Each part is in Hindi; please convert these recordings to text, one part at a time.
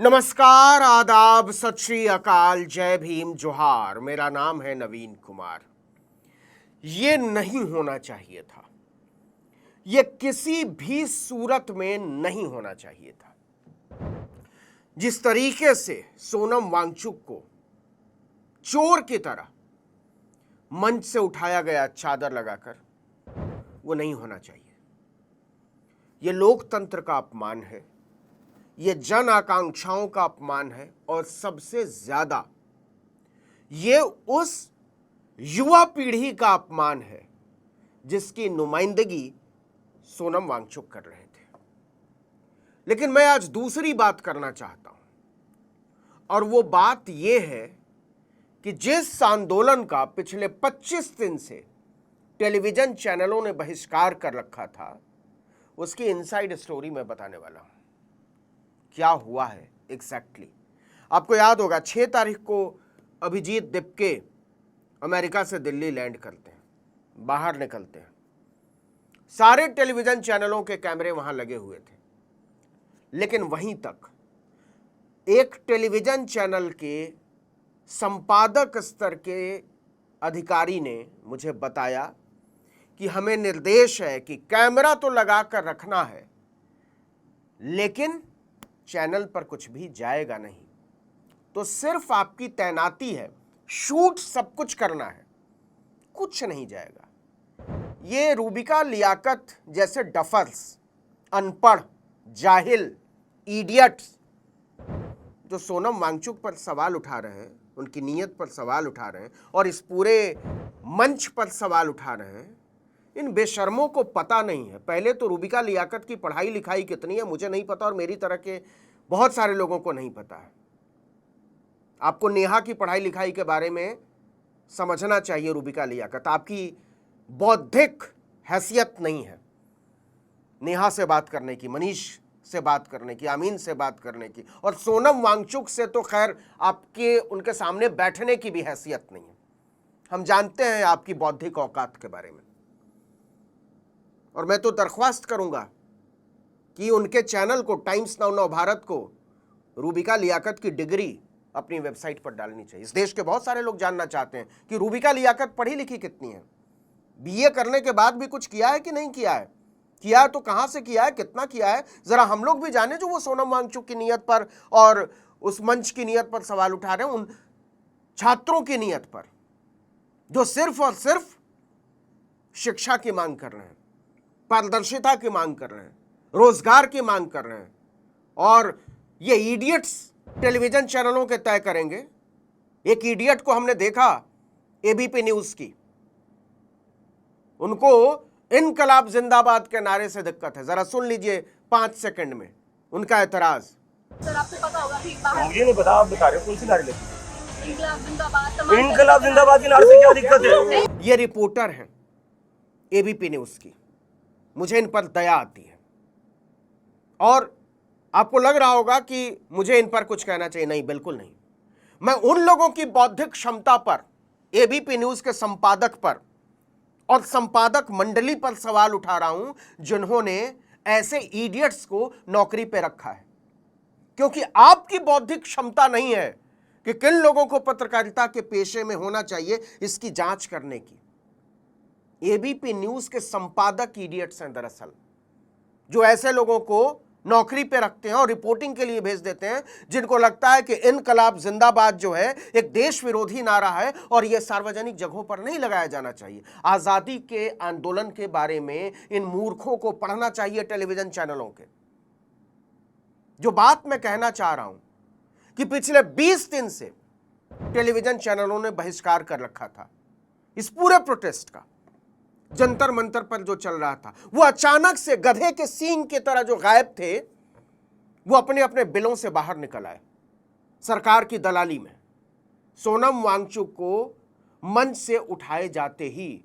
नमस्कार, आदाब, सत श्री अकाल, जय भीम, जोहार। मेरा नाम है नवीन कुमार। ये नहीं होना चाहिए था। ये किसी भी सूरत में नहीं होना चाहिए था। जिस तरीके से सोनम वांगचुक को चोर की तरह मंच से उठाया गया चादर लगाकर, वो नहीं होना चाहिए। ये लोकतंत्र का अपमान है, ये जन आकांक्षाओं का अपमान है और सबसे ज्यादा ये उस युवा पीढ़ी का अपमान है जिसकी नुमाइंदगी सोनम वांगचुक कर रहे थे। लेकिन मैं आज दूसरी बात करना चाहता हूं और वो बात यह है कि जिस आंदोलन का पिछले 25 दिन से टेलीविजन चैनलों ने बहिष्कार कर रखा था, उसकी इनसाइड स्टोरी मैं बताने वाला हूं। क्या हुआ है एग्जैक्टली आपको याद होगा। 6 तारीख को अभिजीत दिपके अमेरिका से दिल्ली लैंड करते हैं, बाहर निकलते हैं। सारे टेलीविजन चैनलों के कैमरे वहां लगे हुए थे, लेकिन वहीं तक एक टेलीविजन चैनल के संपादक स्तर के अधिकारी ने मुझे बताया कि हमें निर्देश है कि कैमरा तो लगा कर रखना है, लेकिन चैनल पर कुछ भी जाएगा नहीं। तो सिर्फ आपकी तैनाती है, शूट सब कुछ करना है, कुछ नहीं जाएगा। ये रूबिका लियाकत जैसे डफर्स, अनपढ़, जाहिल, इडियट्स जो सोनम वांगचुक पर सवाल उठा रहे हैं, उनकी नीयत पर सवाल उठा रहे हैं और इस पूरे मंच पर सवाल उठा रहे हैं, इन बेशर्मों को पता नहीं है। पहले तो रूबिका लियाकत की पढ़ाई लिखाई कितनी है मुझे नहीं पता और मेरी तरह के बहुत सारे लोगों को नहीं पता है। आपको नेहा की पढ़ाई लिखाई के बारे में समझना चाहिए। रूबिका लियाकत, आपकी बौद्धिक हैसियत नहीं है नेहा से बात करने की, मनीष से बात करने की, आमीन से बात करने की, और सोनम वांगचुक से तो खैर आपके उनके सामने बैठने की भी हैसियत नहीं है। हम जानते हैं आपकी बौद्धिक औकात के बारे में। और मैं तो दरख्वास्त करूंगा कि उनके चैनल को, टाइम्स नाउ नव भारत को, रूबिका लियाकत की डिग्री अपनी वेबसाइट पर डालनी चाहिए। इस देश के बहुत सारे लोग जानना चाहते हैं कि रूबिका लियाकत पढ़ी लिखी कितनी है, बीए करने के बाद भी कुछ किया है कि नहीं किया है, किया है तो कहां से किया है, कितना किया है, जरा हम लोग भी जाने जो वो सोनम वांगचुक की नीयत पर और उस मंच की नीयत पर सवाल उठा रहे हैं, उन छात्रों की नीयत पर जो सिर्फ और सिर्फ शिक्षा की मांग कर रहे हैं, पारदर्शिता की मांग कर रहे हैं, रोजगार की मांग कर रहे हैं। और ये इडियट्स टेलीविजन चैनलों के तय करेंगे। एक इडियट को हमने देखा एबीपी न्यूज की, उनको इनकलाब जिंदाबाद के नारे से दिक्कत है। जरा सुन लीजिए 5 सेकंड में उनका एतराज। सर आपको पता होगा कि बाहर मुझे नहीं पता, आप बता रहे हो कौन सी नारे लगी? इनकलाब जिंदाबाद, तमाम इनकलाब जिंदाबाद के नारे से क्या दिक्कत है? ये रिपोर्टर हैं एबीपी न्यूज की, मुझे इन पर दया आती है। और आपको लग रहा होगा कि मुझे इन पर कुछ कहना चाहिए। नहीं, बिल्कुल नहीं। मैं उन लोगों की बौद्धिक क्षमता पर, एबीपी न्यूज के संपादक पर और संपादक मंडली पर सवाल उठा रहा हूं जिन्होंने ऐसे इडियट्स को नौकरी पे रखा है। क्योंकि आपकी बौद्धिक क्षमता नहीं है कि किन लोगों को पत्रकारिता के पेशे में होना चाहिए इसकी जांच करने की। एबीपी न्यूज के संपादक इडियट्स हैं दरअसल, जो ऐसे लोगों को नौकरी पे रखते हैं और रिपोर्टिंग के लिए भेज देते हैं जिनको लगता है कि इनकलाब जिंदाबाद जो है एक देश विरोधी नारा है और यह सार्वजनिक जगहों पर नहीं लगाया जाना चाहिए। आजादी के आंदोलन के बारे में इन मूर्खों को पढ़ना चाहिए टेलीविजन चैनलों के। जो बात मैं कहना चाह रहा हूं कि पिछले 20 दिन से टेलीविजन चैनलों ने बहिष्कार कर रखा था इस पूरे प्रोटेस्ट का। जंतर मंतर पर जो चल रहा था, वो अचानक से गधे के सींग की तरह जो गायब थे, वो अपने अपने बिलों से बाहर निकल आए सरकार की दलाली में। सोनम वांगचुक को मंच से उठाए जाते ही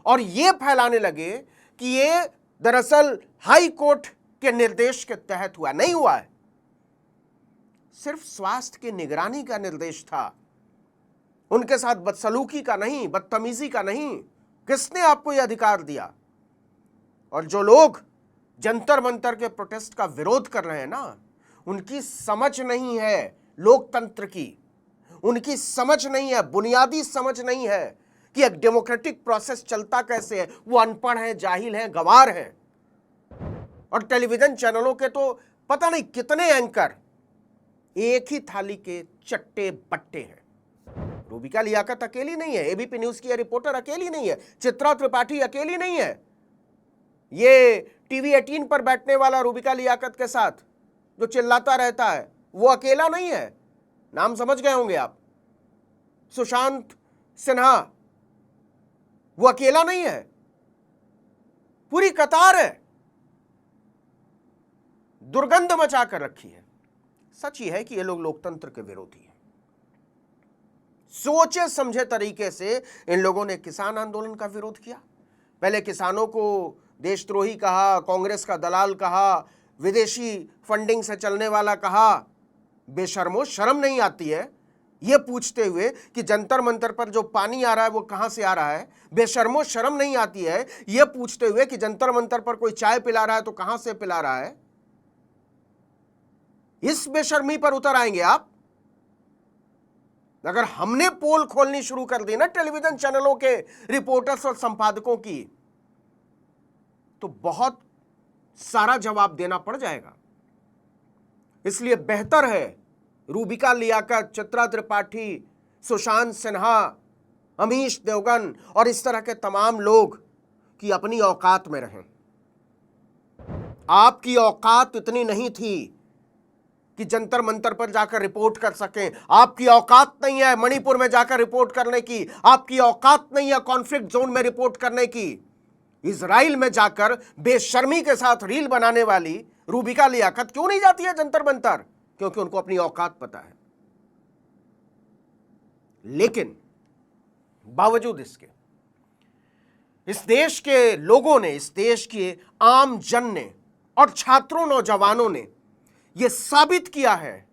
और ये फैलाने लगे कि ये दरअसल हाई कोर्ट के निर्देश के तहत हुआ। नहीं हुआ है, सिर्फ स्वास्थ्य की निगरानी का निर्देश था, उनके साथ बदसलूकी का नहीं, बदतमीजी का नहीं। किसने आपको यह अधिकार दिया? और जो लोग जंतर मंतर के प्रोटेस्ट का विरोध कर रहे हैं ना, उनकी समझ नहीं है लोकतंत्र की, उनकी समझ नहीं है, बुनियादी समझ नहीं है कि एक डेमोक्रेटिक प्रोसेस चलता कैसे है। वो अनपढ़ हैं, जाहिल हैं, गंवार हैं। और टेलीविजन चैनलों के तो पता नहीं कितने एंकर एक ही थाली के चट्टे बट्टे हैं। रूबिका लियाकत अकेली नहीं है, एबीपी न्यूज की रिपोर्टर अकेली नहीं है, चित्रा त्रिपाठी अकेली नहीं है, ये टीवी 18 पर बैठने वाला रूबिका लियाकत के साथ जो चिल्लाता रहता है वो अकेला नहीं है। नाम समझ गए होंगे आप, सुशांत सिन्हा, वो अकेला नहीं है, पूरी कतार है, दुर्गंध मचा कर रखी है। सच ही है कि ये लोग लोकतंत्र के विरोधी हैं। सोचे समझे तरीके से इन लोगों ने किसान आंदोलन का विरोध किया। पहले किसानों को देशद्रोही कहा, कांग्रेस का दलाल कहा, विदेशी फंडिंग से चलने वाला कहा। बेशर्मो, शर्म नहीं आती है यह पूछते हुए कि जंतर मंतर पर जो पानी आ रहा है वो कहां से आ रहा है? बेशर्मो, शर्म नहीं आती है यह पूछते हुए कि जंतर मंतर पर कोई चाय पिला रहा है तो कहां से पिला रहा है? इस बेशर्मी पर उतर आएंगे आप? अगर हमने पोल खोलनी शुरू कर दी ना टेलीविजन चैनलों के रिपोर्टर्स और संपादकों की, तो बहुत सारा जवाब देना पड़ जाएगा। इसलिए बेहतर है रूबिका लियाकत, चित्रा त्रिपाठी, सुशांत सिन्हा, अमीश देवगन और इस तरह के तमाम लोग की अपनी औकात में रहें। आपकी औकात इतनी नहीं थी कि जंतर मंतर पर जाकर रिपोर्ट कर सकें। आपकी औकात नहीं है मणिपुर में जाकर रिपोर्ट करने की, आपकी औकात नहीं है कॉन्फ्लिक्ट जोन में रिपोर्ट करने की। इजराइल में जाकर बेशर्मी के साथ रील बनाने वाली रूबिका लियाकत क्यों नहीं जाती है जंतर मंतर? क्योंकि उनको अपनी औकात पता है। लेकिन बावजूद इसके इस देश के लोगों ने, इस देश के आम जन ने और छात्रों, नौजवानों ने यह साबित किया है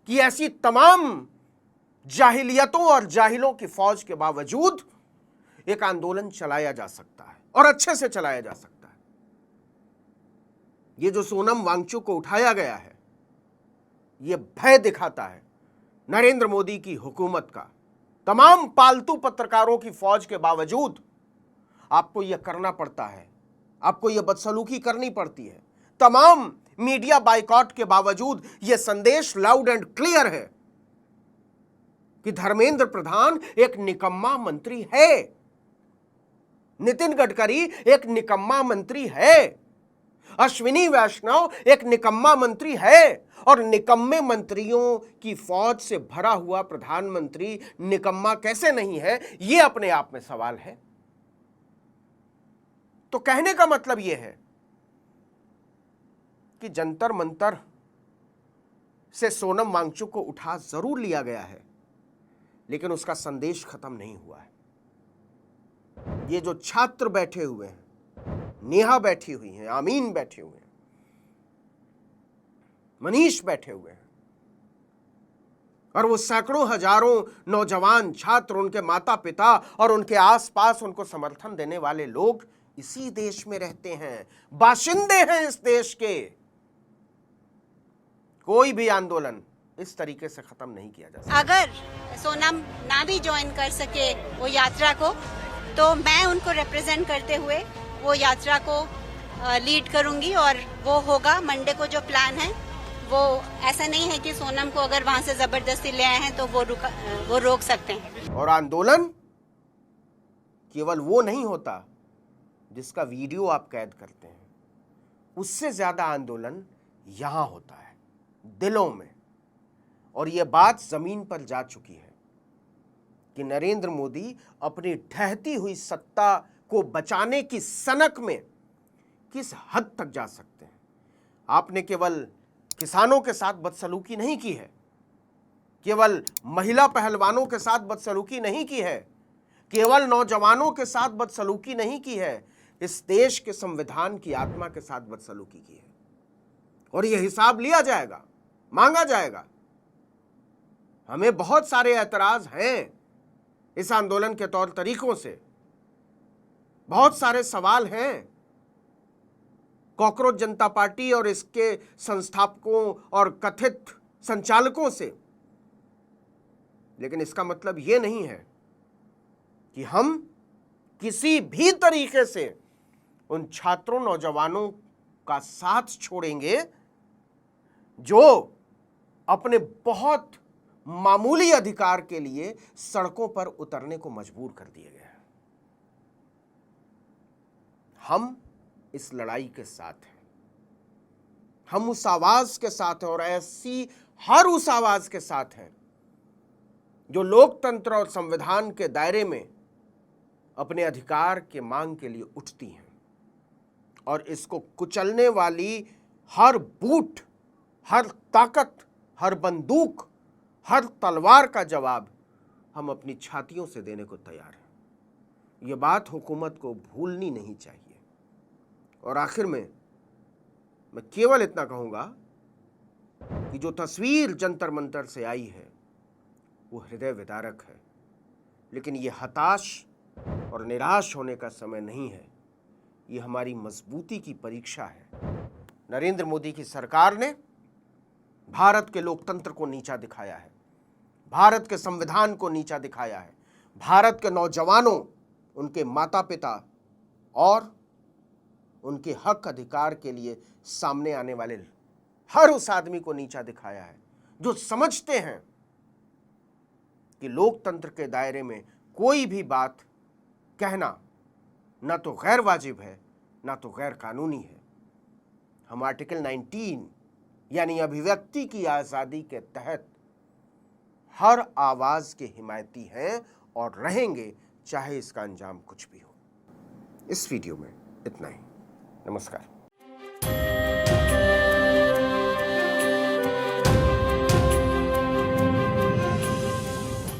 कि ऐसी तमाम जाहिलियतों और जाहिलों की फौज के बावजूद एक आंदोलन चलाया जा सकता है और अच्छे से चलाया जा सकता है। ये जो सोनम वांगचुक को उठाया गया है, यह भय दिखाता है नरेंद्र मोदी की हुकूमत का। तमाम पालतू पत्रकारों की फौज के बावजूद आपको यह करना पड़ता है, आपको यह बदसलूकी करनी पड़ती है। तमाम मीडिया बाइकॉट के बावजूद यह संदेश लाउड एंड क्लियर है कि धर्मेंद्र प्रधान एक निकम्मा मंत्री है, नितिन गडकरी एक निकम्मा मंत्री है, अश्विनी वैष्णव एक निकम्मा मंत्री है, और निकम्मे मंत्रियों की फौज से भरा हुआ प्रधानमंत्री निकम्मा कैसे नहीं है, यह अपने आप में सवाल है। तो कहने का मतलब यह है कि जंतर मंतर से सोनम वांगचुक को उठा जरूर लिया गया है, लेकिन उसका संदेश खत्म नहीं हुआ है। ये जो छात्र बैठे हुए हैं, नेहा बैठी हुई हैं, आमीन बैठे हुए हैं, मनीष बैठे हुए हैं, और वो सैकड़ों हजारों नौजवान छात्र, उनके माता पिता और उनके आसपास उनको समर्थन देने वाले लोग इसी देश में रहते हैं, बाशिंदे हैं इस देश के। कोई भी आंदोलन इस तरीके से खत्म नहीं किया जा सकता। अगर सोनम ना भी ज्वाइन कर सके वो यात्रा को, तो मैं उनको रिप्रेजेंट करते हुए वो यात्रा को लीड करूंगी, और वो होगा मंडे को। जो प्लान है वो ऐसा नहीं है कि सोनम को अगर वहां से जबरदस्ती ले आए हैं तो वो रोक सकते हैं। और आंदोलन केवल वो नहीं होता जिसका वीडियो आप कैद करते हैं, उससे ज्यादा आंदोलन यहां होता है, दिलों में। और यह बात जमीन पर जा चुकी है कि नरेंद्र मोदी अपनी ढहती हुई सत्ता को बचाने की सनक में किस हद तक जा सकते हैं। आपने केवल किसानों के साथ बदसलूकी नहीं की है, केवल महिला पहलवानों के साथ बदसलूकी नहीं की है, केवल नौजवानों के साथ बदसलूकी नहीं की है, इस देश के संविधान की आत्मा के साथ बदसलूकी की है। और यह हिसाब लिया जाएगा, मांगा जाएगा। हमें बहुत सारे ऐतराज हैं इस आंदोलन के तौर तरीकों से, बहुत सारे सवाल हैं। कॉकरोच जनता पार्टी और इसके संस्थापकों और कथित संचालकों से, लेकिन इसका मतलब यह नहीं है कि हम किसी भी तरीके से उन छात्रों नौजवानों का साथ छोड़ेंगे जो अपने बहुत मामूली अधिकार के लिए सड़कों पर उतरने को मजबूर कर दिए गए हैं। हम इस लड़ाई के साथ हैं, हम उस आवाज के साथ हैं और ऐसी हर उस आवाज के साथ हैं जो लोकतंत्र और संविधान के दायरे में अपने अधिकार के मांग के लिए उठती हैं। और इसको कुचलने वाली हर बूट, हर ताकत, हर बंदूक, हर तलवार का जवाब हम अपनी छातियों से देने को तैयार हैं। ये बात हुकूमत को भूलनी नहीं चाहिए। और आखिर में मैं केवल इतना कहूंगा कि जो तस्वीर जंतर मंतर से आई है वो हृदय विदारक है, लेकिन ये हताश और निराश होने का समय नहीं है। ये हमारी मजबूती की परीक्षा है। नरेंद्र मोदी की सरकार ने भारत के लोकतंत्र को नीचा दिखाया है, भारत के संविधान को नीचा दिखाया है, भारत के नौजवानों, उनके माता पिता और उनके हक अधिकार के लिए सामने आने वाले हर उस आदमी को नीचा दिखाया है जो समझते हैं कि लोकतंत्र के दायरे में कोई भी बात कहना न तो गैर वाजिब है, न तो गैर कानूनी है। हम आर्टिकल 19 यानी अभिव्यक्ति की आज़ादी के तहत हर आवाज़ के हिमायती हैं और रहेंगे, चाहे इसका अंजाम कुछ भी हो। इस वीडियो में इतना ही। नमस्कार।